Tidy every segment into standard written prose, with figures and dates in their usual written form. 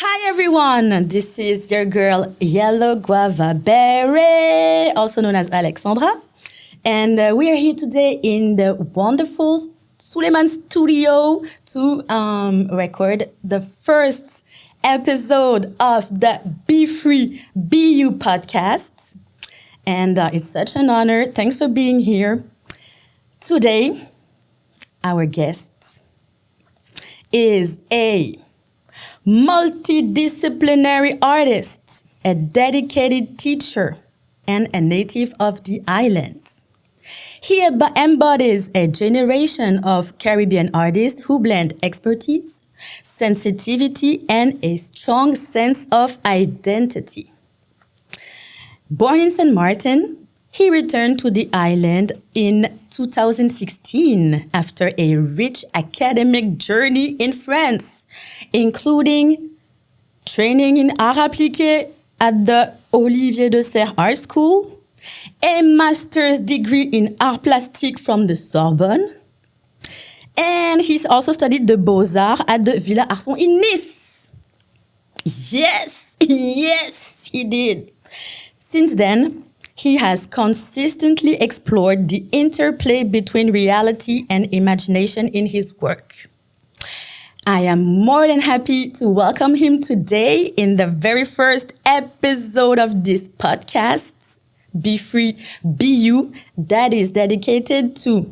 Hi everyone, this is your girl Yellow Guava Berry, also known as Alexandra. And we are here today in the wonderful Souleyman Studio to record the first episode of the Be Free, Be You podcast. And it's such an honor. Thanks for being here. Today, our guest is a multidisciplinary artist, a dedicated teacher, and a native of the island. He embodies a generation of Caribbean artists who blend expertise, sensitivity, and a strong sense of identity. Born in Saint-Martin, he returned to the island in 2016 after a rich academic journey in France, including training in art appliqué at the Olivier de Serres Art School, a master's degree in art plastique from the Sorbonne, and he's also studied the Beaux-Arts at the Villa Arson in Nice. Yes, he did. Since then, he has consistently explored the interplay between reality and imagination in his work. I am more than happy to welcome him today in the very first episode of this podcast, Be Free, Be You, that is dedicated to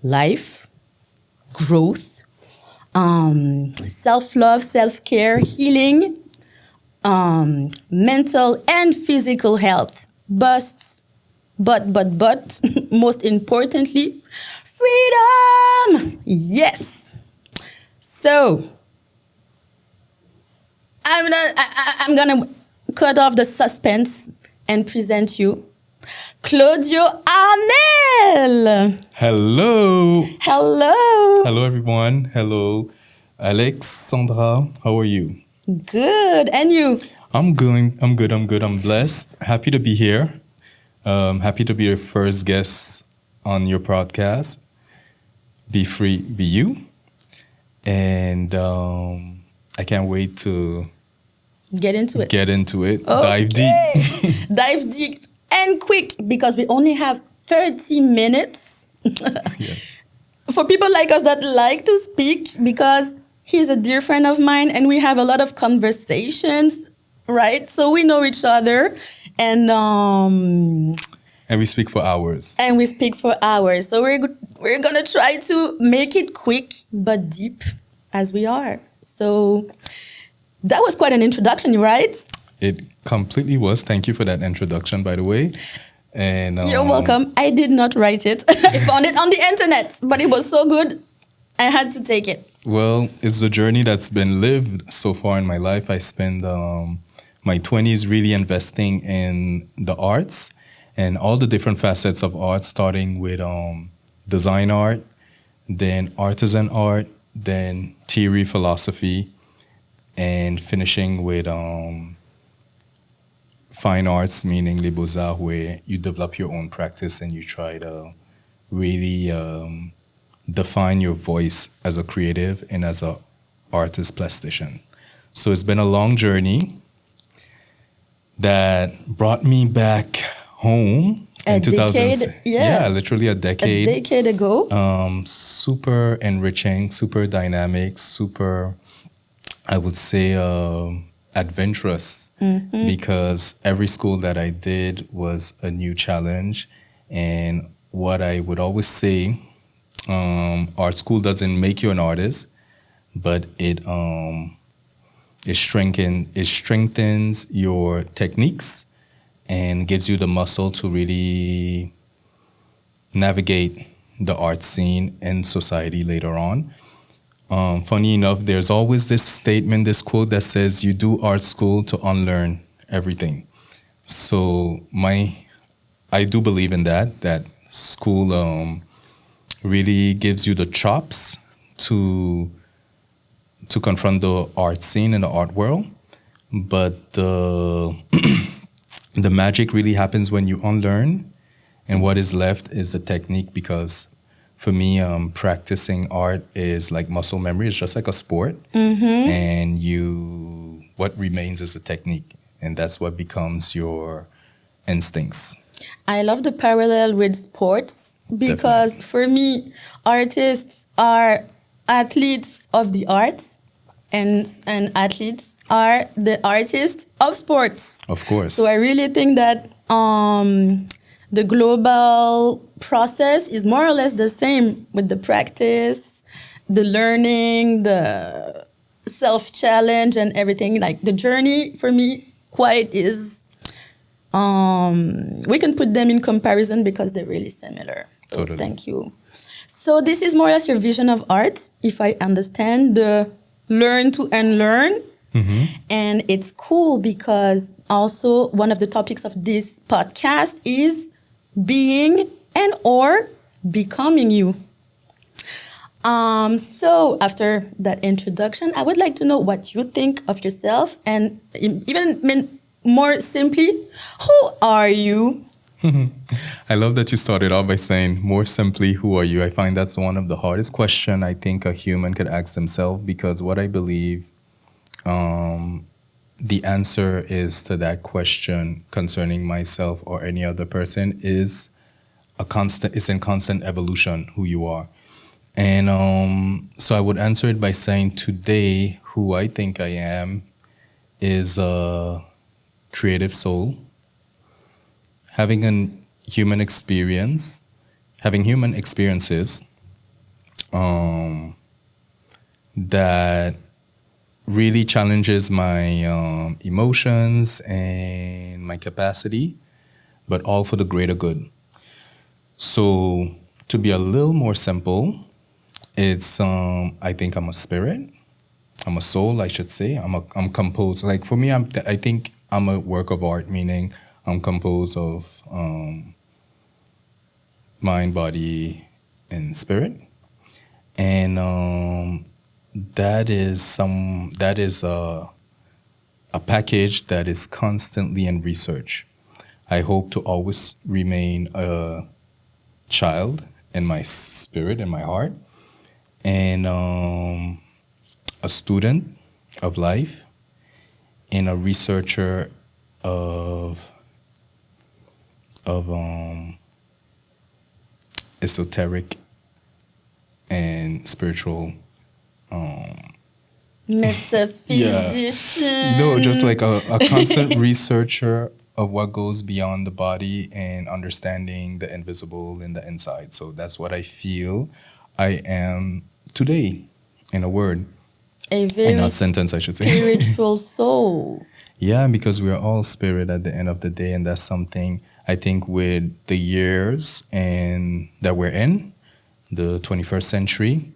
life, growth, self-love, self-care, healing, mental and physical health. But, most importantly, freedom! Yes! So, I'm gonna cut off the suspense and present you Claudio Arnel! Hello! Hello! Hello, everyone. Hello, Alexandra. How are you? Good. And you? I'm good. I'm blessed. Happy to be here. Happy to be your first guest on your podcast, Be Free, Be You. And I can't wait to get into it. Okay. Dive deep. Dive deep and quick because we only have 30 minutes. Yes. For people like us that like to speak, because he's a dear friend of mine and we have a lot of conversations, right? So we know each other and we speak for hours. So we're gonna try to make it quick but deep as we are. So that was quite an introduction, right? It completely was. Thank you for that introduction, by the way. And you're welcome. I did not write it. I found it on the internet, but it was so good, I had to take it. Well, it's a journey that's been lived so far in my life. I spent my 20s really investing in the arts and all the different facets of art, starting with design art, then artisan art, then theory, philosophy, and finishing with fine arts, meaning les beaux-arts, where you develop your own practice and you try to really define your voice as a creative and as an artist plastician. So it's been a long journey that brought me back home in 2000. Yeah, literally a decade. A decade ago. Super enriching, super dynamic, super, I would say, adventurous. Mm-hmm. Because every school that I did was a new challenge. And what I would always say, art school doesn't make you an artist, but it strengthens your techniques and gives you the muscle to really navigate the art scene and society later on. Funny enough, there's always this statement, this quote that says, you do art school to unlearn everything. So I do believe in that school really gives you the chops to confront the art scene and the art world. But the magic really happens when you unlearn, and what is left is the technique, because for me, practicing art is like muscle memory. It's just like a sport. Mm-hmm. And you what remains is a technique, and that's what becomes your instincts. I love the parallel with sports because Definitely. for me, artists are athletes of the arts, and athletes are the artists of sports. Of course. So I really think that the global process is more or less the same with the practice, the learning, the self-challenge and everything. Like the journey for me quite is, we can put them in comparison because they're really similar. So Totally. thank you. So this is more or less your vision of art, if I understand, the learn to unlearn. And it's cool because also one of the topics of this podcast is being and or becoming you. So after that introduction, I would like to know what you think of yourself, and even more simply, who are you? I love that you started off by saying, more simply, who are you? I find that's one of the hardest questions I think a human could ask themselves, because what I believe the answer is to that question concerning myself or any other person is it's in constant evolution, who you are. And so I would answer it by saying today, who I think I am is a creative soul, having a human experience, having human experiences that really challenges my emotions and my capacity, but all for the greater good. So to be a little more simple, it's I think I'm a spirit. I'm a soul, I should say. I'm composed. Like for me, I think I'm a work of art, meaning I'm composed of mind, body, and spirit. And that is a package that is constantly in research. I hope to always remain a child in my spirit, in my heart, and a student of life, and a researcher of esoteric and spiritual Metaphysician. no, just like a constant researcher of what goes beyond the body and understanding the invisible in the inside. So that's what I feel I am today, in a word, A in very a sentence, I should say. spiritual soul. Yeah, because we're all spirit at the end of the day, and that's something I think with the years and that we're in, the 21st century,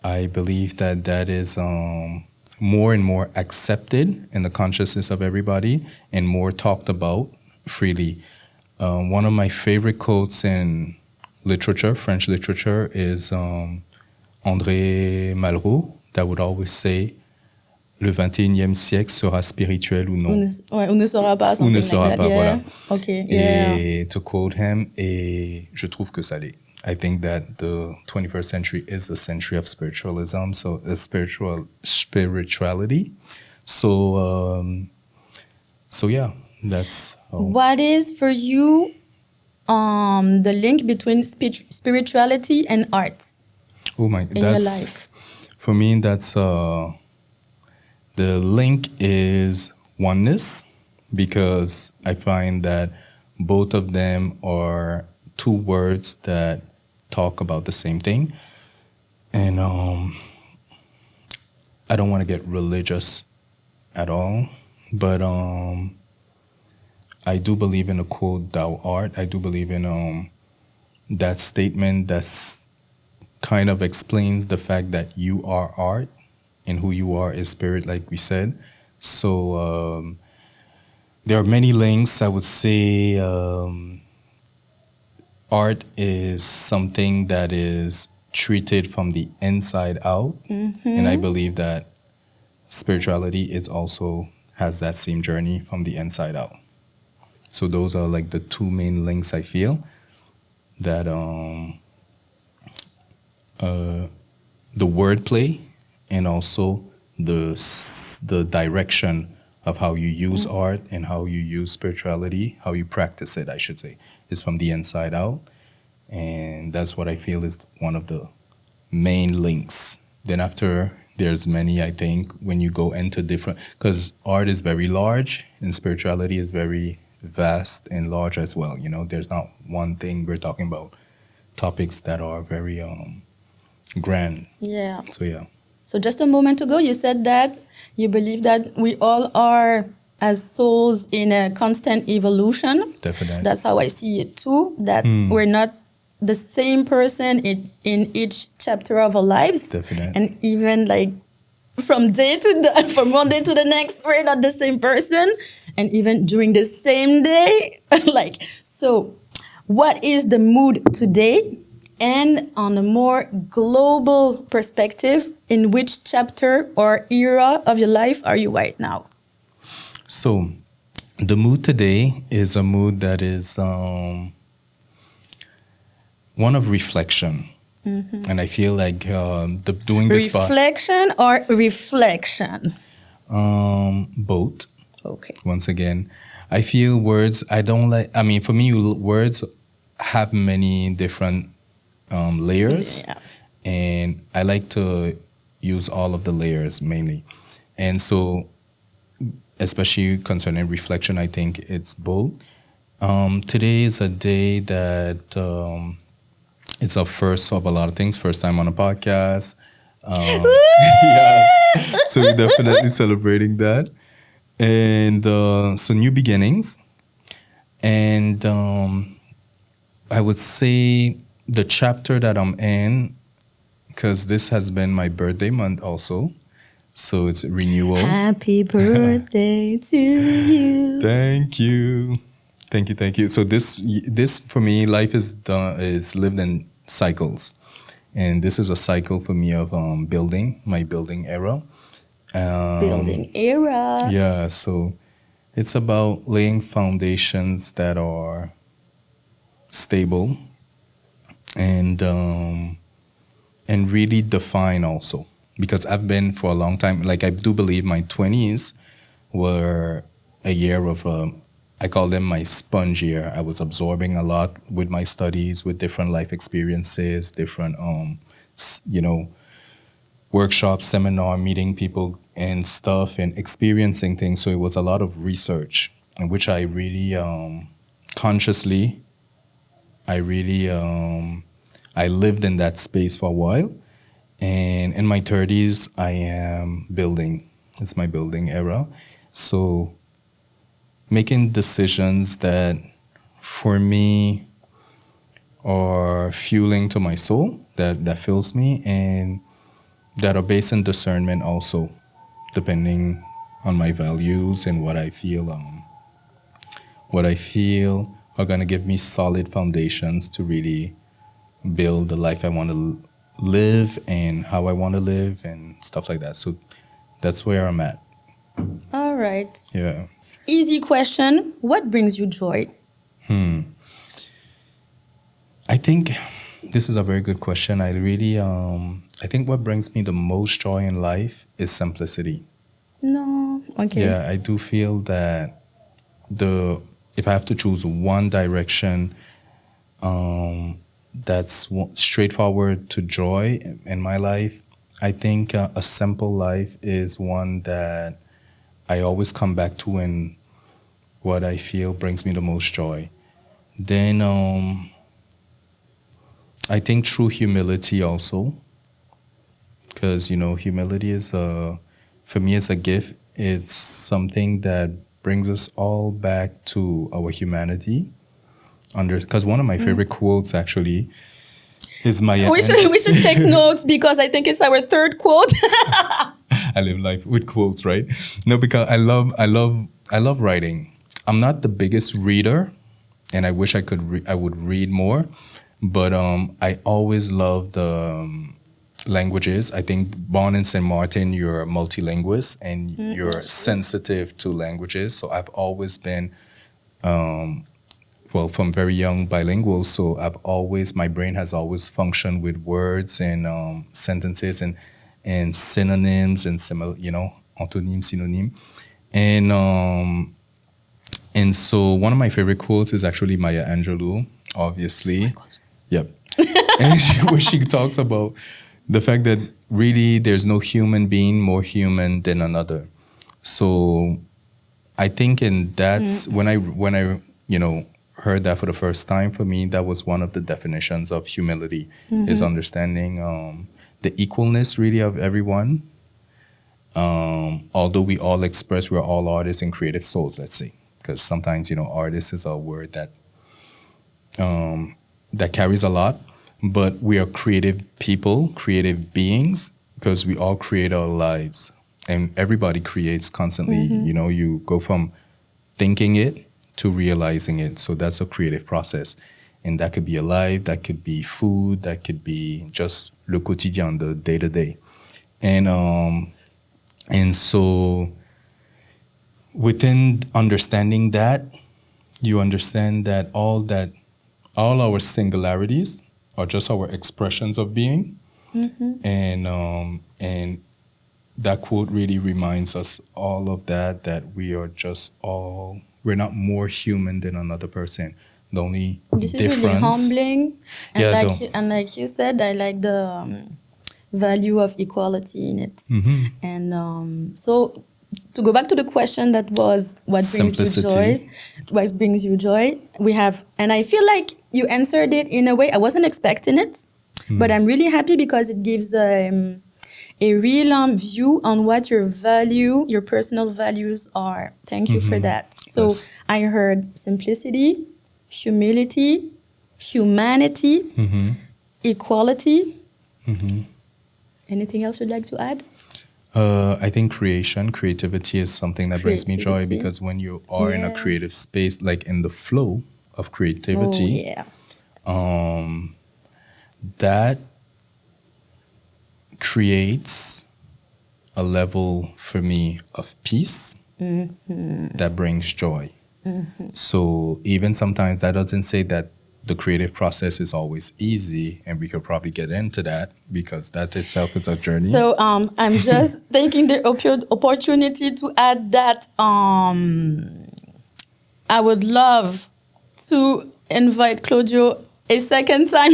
I believe that that is more and more accepted in the consciousness of everybody and more talked about freely. One of my favorite quotes in literature, French literature, is André Malraux, that would always say, le 21e siècle sera spirituel ou non. Ou ne sera pas. Ou ne Something sera like that. pas, Yeah. voilà. Okay. Yeah. Et to quote him, et je trouve que ça l'est. I think that the 21st century is a century of spiritualism, so spirituality. So yeah, that's. What is for you the link between spirituality and art Oh my, in your life? For me, that's the link is oneness, because I find that both of them are two words that talk about the same thing. And I don't want to get religious at all, but I do believe in the quote, "Thou art." I do believe in that statement that's kind of explains the fact that you are art and who you are is spirit, like we said. So there are many links. I would say art is something that is treated from the inside out, and I believe that spirituality is also has that same journey from the inside out. So those are like the two main links I feel that the wordplay and also the direction of how you use art and how you use spirituality, how you practice it, I should say, is from the inside out. And that's what I feel is one of the main links. Then after, there's many, I think, when you go into different, because art is very large and spirituality is very vast and large as well. You know, there's not one thing. We're talking about topics that are very grand. Yeah. So yeah. So just a moment ago, you said that you believe that we all are as souls in a constant evolution. Definitely. That's how I see it too, that we're not the same person in each chapter of our lives. Definitely. And even like from one day to the next, we're not the same person. And even during the same day. So what is the mood today? And on a more global perspective, in which chapter or era of your life are you right now? So the mood today is a mood that is one of reflection. And I feel like doing this reflection or reflection? Both. Okay. Once again, I feel words, I don't like, I mean, for me, words have many different layers. Yeah. And I like to use all of the layers mainly. And so, especially concerning reflection, I think it's both. Today is a day that it's a first of a lot of things. First time on a podcast. Yes. So we're definitely celebrating that. And so new beginnings. And I would say the chapter that I'm in, because this has been my birthday month also. So it's renewal. Happy birthday to you. Thank you. Thank you. So this for me, life is lived in cycles. And this is a cycle for me of building, my building era. Building era. Yeah, so it's about laying foundations that are stable and really define also. Because I've been for a long time, like I do believe my 20s were a year of, I call them my sponge year. I was absorbing a lot with my studies, with different life experiences, different, workshops, seminar, meeting people and stuff and experiencing things. So it was a lot of research in which I really consciously, I lived in that space for a while. And in my 30s, I am building. It's my building era. So making decisions that for me are fueling to my soul, that fills me, and that are based on discernment also, depending on my values and what I feel are going to give me solid foundations to really build the life I want to live and how I want to live and stuff like that. So that's where I'm at. All right. Yeah. Easy question. What brings you joy? I think this is a very good question. I really, I think what brings me the most joy in life is simplicity. No. Okay. Yeah, I do feel that if I have to choose one direction that's straightforward to joy in my life, I think a simple life is one that I always come back to and what I feel brings me the most joy. Then I think true humility also, because, humility is, for me, it's a gift. It's something that brings us all back to our humanity. Because one of my favorite quotes actually is my... We should take notes because I think it's our third quote. I live life with quotes, right? No, because I love writing. I'm not the biggest reader, and I wish I would read more. But I always love the languages. I think born in Saint-Martin, you're a multilingualist and you're sensitive to languages. So I've always been, from very young bilingual. So my brain has always functioned with words and sentences. And and synonyms and similar, antonym, synonym. And so one of my favorite quotes is actually Maya Angelou, obviously. Yep. And where she talks about the fact that really there's no human being more human than another. So I think, and that's when I heard that for the first time, for me, that was one of the definitions of humility, is understanding the equalness really of everyone. Although we all express, we're all artists and creative souls, let's say, because sometimes, artist is a word that that carries a lot, but we are creative people, creative beings, because we all create our lives, and everybody creates constantly. You go from thinking it to realizing it. So that's a creative process. And that could be a life, that could be food, that could be just le quotidien, the day-to-day. And so within understanding that, you understand that all our singularities are just our expressions of being. And that quote really reminds us all of that we are just all, we're not more human than another person. The only This difference. is really humbling. And Yeah, like you said, I like the value of equality in it. And so to go back to the question that was what brings you Simplicity. joy, what brings you joy, we have, and I feel like you answered it in a way I wasn't expecting it, but I'm really happy because it gives a real view on what your personal values are. Thank you for that. So Yes. I heard simplicity, humility, humanity, equality. Anything else you'd like to add? I think creativity is something that brings me joy, Creativity. because when you are in a Yes. creative space, like in the flow of Oh, creativity, yeah. that creates a level for me of peace that brings joy. So even sometimes that doesn't say that the creative process is always easy, and we could probably get into that because that itself is a journey. So I'm just taking the opportunity to add that I would love to invite Claudio a second time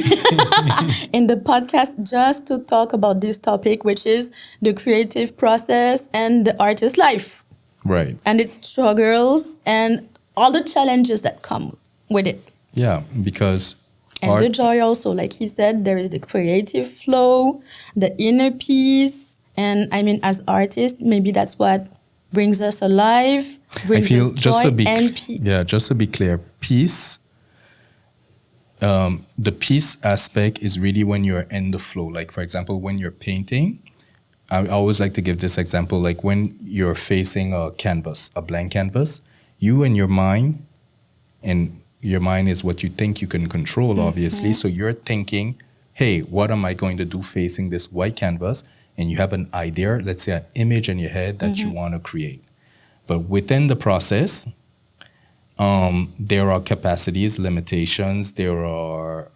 in the podcast just to talk about this topic, which is the creative process and the artist's life Right. and its struggles and all the challenges that come with it. Yeah, because And the joy also, like he said, there is the creative flow, the inner peace. And I mean, as artists, maybe that's what brings us alive, brings us joy and peace. Yeah, just to be clear, peace, the peace aspect is really when you're in the flow. Like, for example, when you're painting, I always like to give this example, like when you're facing a canvas, a blank canvas, you and your mind, and your mind is what you think you can control, obviously. So you're thinking, hey, what am I going to do facing this white canvas? And you have an idea, let's say an image in your head that you want to create. But within the process, there are capacities, limitations, there are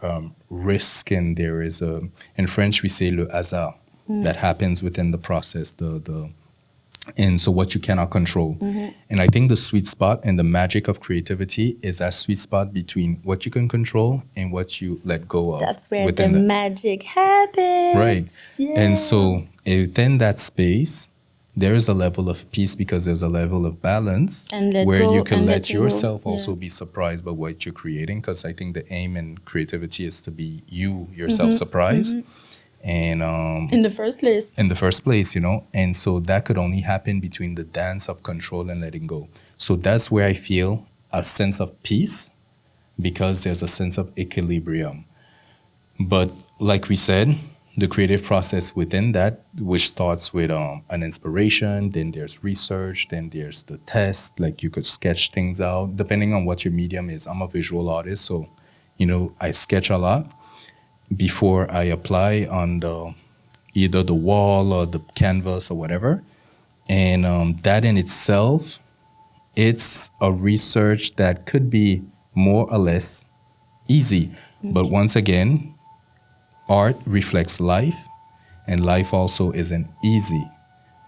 risk, and there is in French we say le hasard that happens within the process. And so what you cannot control. And I think the sweet spot and the magic of creativity is that sweet spot between what you can control and what you let go of. That's where the magic happens. Right. Yeah. And so within that space, there is a level of peace because there's a level of balance where you can let yourself also be surprised by what you're creating. Because I think the aim in creativity is to be you yourself surprised. And in the first place. And so that could only happen between the dance of control and letting go. So that's where I feel a sense of peace, because there's a sense of equilibrium. But like we said, the creative process within that, which starts with an inspiration, then there's research, then there's the test, like you could sketch things out depending on what your medium is. I'm a visual artist, so I sketch a lot before I apply on either the wall or the canvas or whatever. And that in itself, it's a research that could be more or less easy. But once again, art reflects life, And life also isn't easy,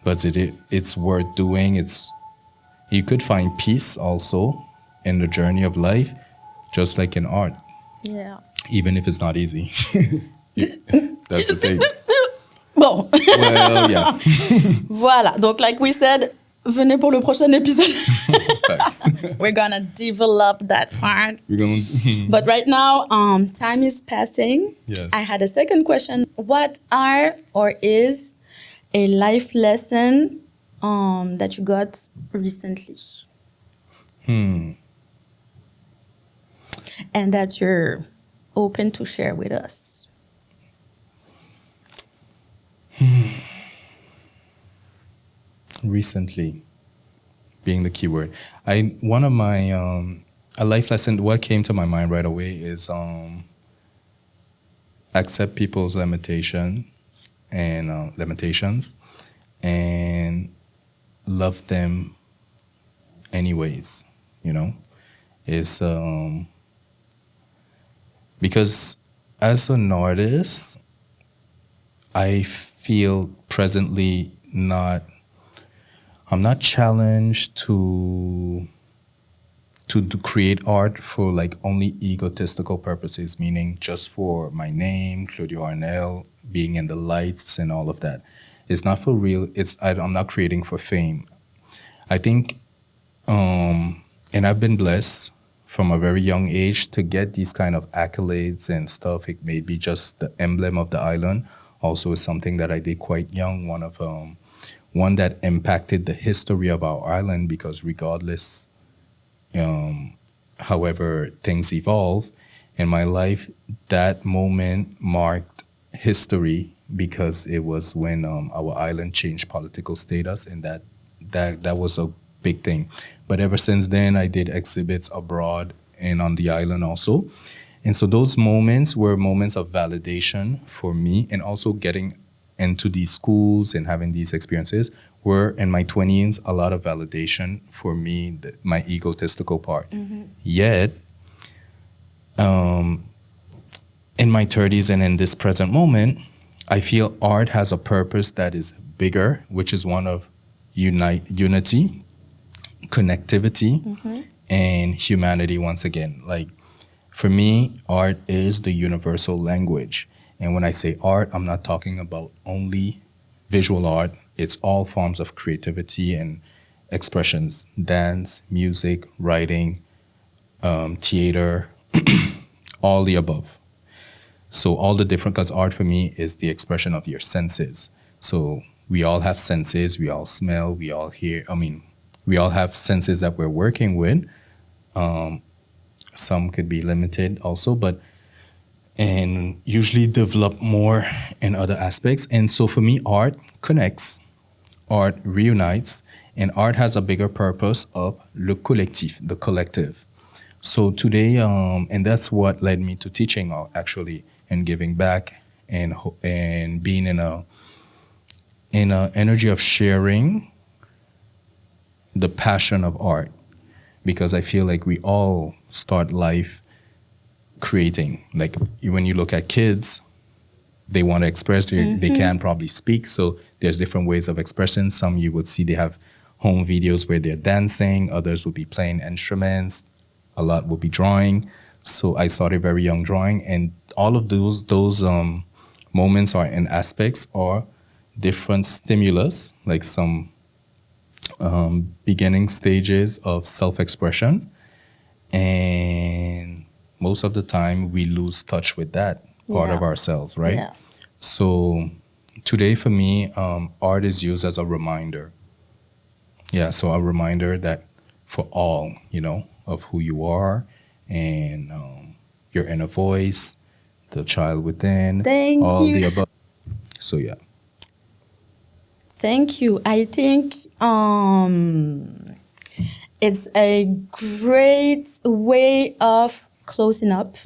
but it's worth doing. You could find peace also in the journey of life, just like in art, Yeah. even if it's not easy. That's the thing. Bon. Well, yeah. Voilà. Donc, like we said, venez pour le prochain épisode. Facts. We're gonna develop that part. We're going. But right now, time is passing. Yes. I had a second question. What are or is a life lesson that you got recently? And that you're open to share with us? Recently, being the key word. One of my a life lesson. What came to my mind right away is accept people's limitations and love them anyways. You know, is because as an artist, I feel presently I'm not challenged to create art for like only egotistical purposes, meaning just for my name, Claudio Arnel, being in the lights and all of that. It's not for real. I'm not creating for fame. I think, and I've been blessed from a very young age to get these kind of accolades and stuff. It may be just the emblem of the island. Also, is something that I did quite young. One that impacted the history of our island, because regardless, however things evolve in my life, that moment marked history because it was when our island changed political status, and that was a big thing. But ever since then, I did exhibits abroad and on the island also. And so those moments were moments of validation for me, and also getting into these schools and having these experiences were in my 20s a lot of validation for me, my egotistical part. Yet, in my 30s and in this present moment, I feel art has a purpose that is bigger, which is one of unity, connectivity, and humanity once again. Like, for me, art is the universal language. And when I say art, I'm not talking about only visual art. It's all forms of creativity and expressions: dance, music, writing, theater, all the above. So all the different, because art for me is the expression of your senses. So we all have senses, we all smell, we all hear. We all have senses that we're working with. Some could be limited also, and usually develop more in other aspects. And so for me, art connects, art reunites, and art has a bigger purpose of le collectif, the collective. So today, and that's what led me to teaching actually, and giving back, and being in a energy of sharing the passion of art, because I feel like we all start life creating. Like when you look at kids, they want to express, they can't probably speak, so there's different ways of expression. Some you would see they have home videos where they're dancing, others will be playing instruments, a lot will be drawing. So I started very young drawing, and all of those moments are in aspects or different stimulus, like some beginning stages of self-expression, and most of the time we lose touch with that part of ourselves, right? Yeah. So today for me, art is used as a reminder. Yeah, so a reminder that for all, of who you are, and your inner voice, the child within, Thank all you. the above. So yeah. Thank you. I think it's a great way of closing up.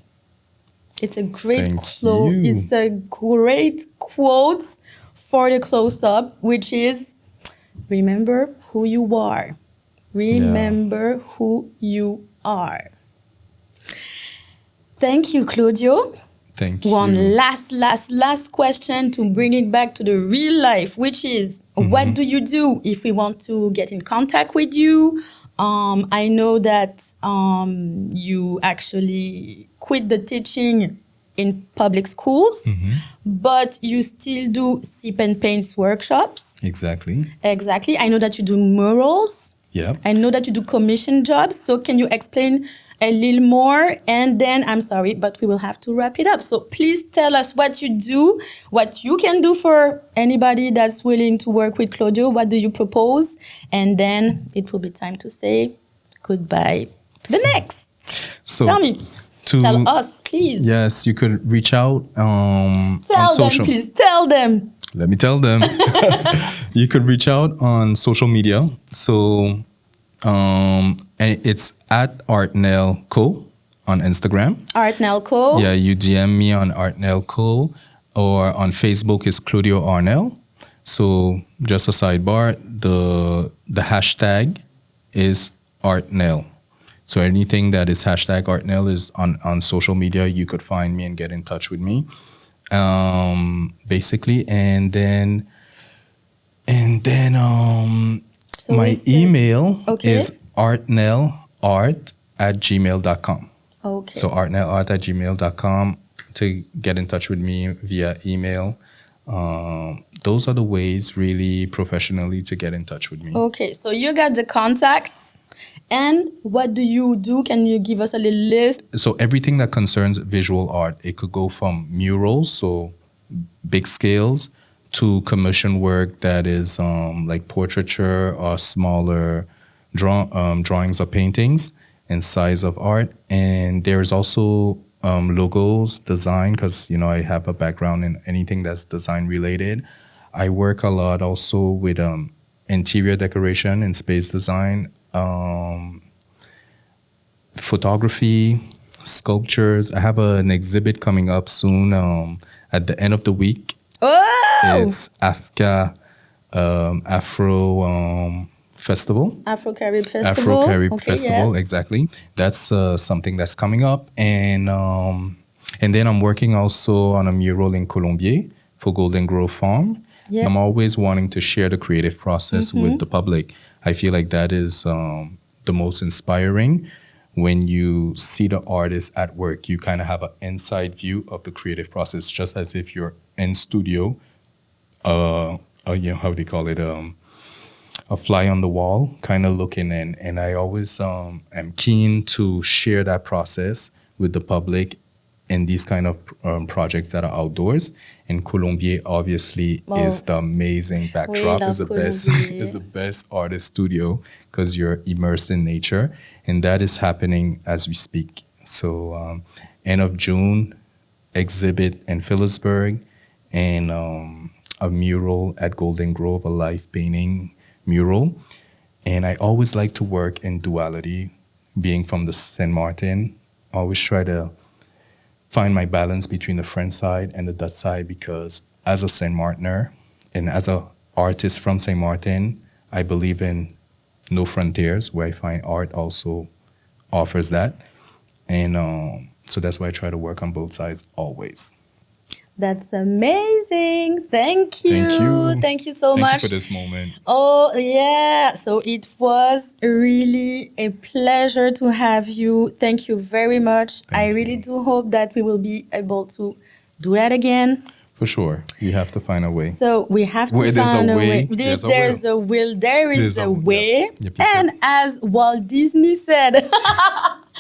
It's a great you. It's a great quote for the close up, which is remember who you are. Remember who you are. Thank you, Claudio. Thank you. One last question to bring it back to the real life, which is, what do you do if we want to get in contact with you? I know that you actually quit the teaching in public schools, but you still do sip and paints workshops. Exactly. I know that you do murals. Yeah. I know that you do commission jobs. So can you explain a little more? And then, I'm sorry, but we will have to wrap it up. So please tell us what you do, what you can do for anybody that's willing to work with Claudio. What do you propose? And then it will be time to say goodbye to the next. So Tell me. Tell us, please. Yes, you could reach out on social. Please. Tell them. Let me tell them. You could reach out on social media. So and it's at Arnel Co on Instagram. Arnel Co. Yeah, you DM me on Arnel Co, or on Facebook is Claudio Arnel. So just a sidebar, the hashtag is Arnel. So anything that is hashtag Arnel is on social media. You could find me and get in touch with me. Basically, and then So my email is artnelart@gmail.com. Okay. So artnelart@gmail.com to get in touch with me via email. Those are the ways really professionally to get in touch with me. Okay, so you got the contacts. And what do you do? Can you give us a little list? So everything that concerns visual art, it could go from murals, so big scales, to commission work that is like portraiture or smaller drawings or paintings and size of art. And there's also logos, design, because I have a background in anything that's design related. I work a lot also with interior decoration and space design, photography, sculptures. I have an exhibit coming up soon at the end of the week. Oh! It's Afro Festival. Afro-Carib Festival. Afro-Carib Festival, yes. exactly. That's something that's coming up. And then I'm working also on a mural in Colombier for Golden Grove Farm. Yeah. I'm always wanting to share the creative process with the public. I feel like that is the most inspiring. When you see the artist at work, you kind of have an inside view of the creative process, just as if you're in studio, how do you call it, a fly on the wall, kind of looking in. And I always am keen to share that process with the public in these kind of projects that are outdoors. And Colombier obviously is the amazing backdrop. Is the best is the best artist studio because you're immersed in nature, and that is happening as we speak. So end of June, exhibit in Phillipsburg, and a mural at Golden Grove, a live painting mural. And I always like to work in duality, being from the Saint-Martin. I always try to find my balance between the French side and the Dutch side, because as a Saint-Martiner and as an artist from Saint-Martin, I believe in no frontiers, where I find art also offers that. And so that's why I try to work on both sides always. That's amazing. Thank you. Thank you. Thank you so much. Thank you for this moment. Oh, yeah. So it was really a pleasure to have you. Thank you very much. I really do hope that we will be able to do that again. For sure. We have to find a way. So we have to find a way. If there's a will, there is a way. Yep. And as Walt Disney said,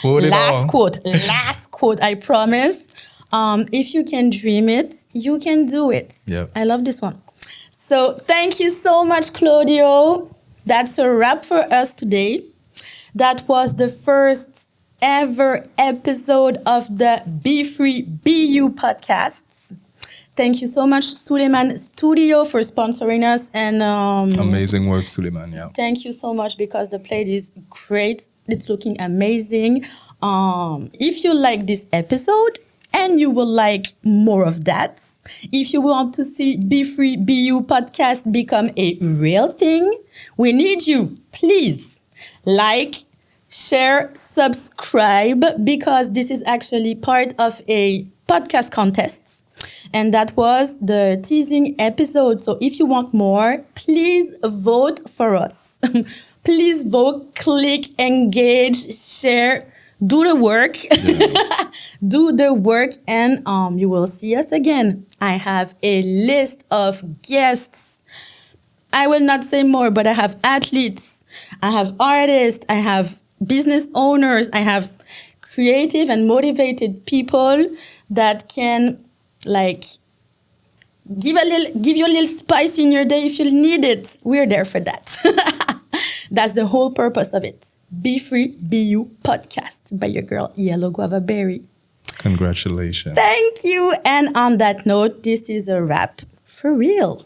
last quote, I promise. If you can dream it, you can do it. Yep. I love this one. So thank you so much, Claudio. That's a wrap for us today. That was the first ever episode of the Be Free, Be You podcasts. Thank you so much, Souleyman Studio, for sponsoring us. And amazing work, Souleyman. Yeah. Thank you so much, because the plate is great. It's looking amazing. If you like this episode and you would like more of that, if you want to see Be Free, Be You podcast become a real thing, we need you. Please like, share, subscribe, because this is actually part of a podcast contests. And that was the teasing episode. So if you want more, please vote for us. Please vote, click, engage, share, do the work. Yeah. Do the work, and you will see us again. I have a list of guests. I will not say more, but I have athletes, I have artists, I have business owners, I have creative and motivated people that can like give you a little spice in your day if you need it. We're there for that. That's the whole purpose of it. Be Free, Be You podcast by your girl Yellow Guava Berry. Congratulations. Thank you. And on that note, this is a wrap for real.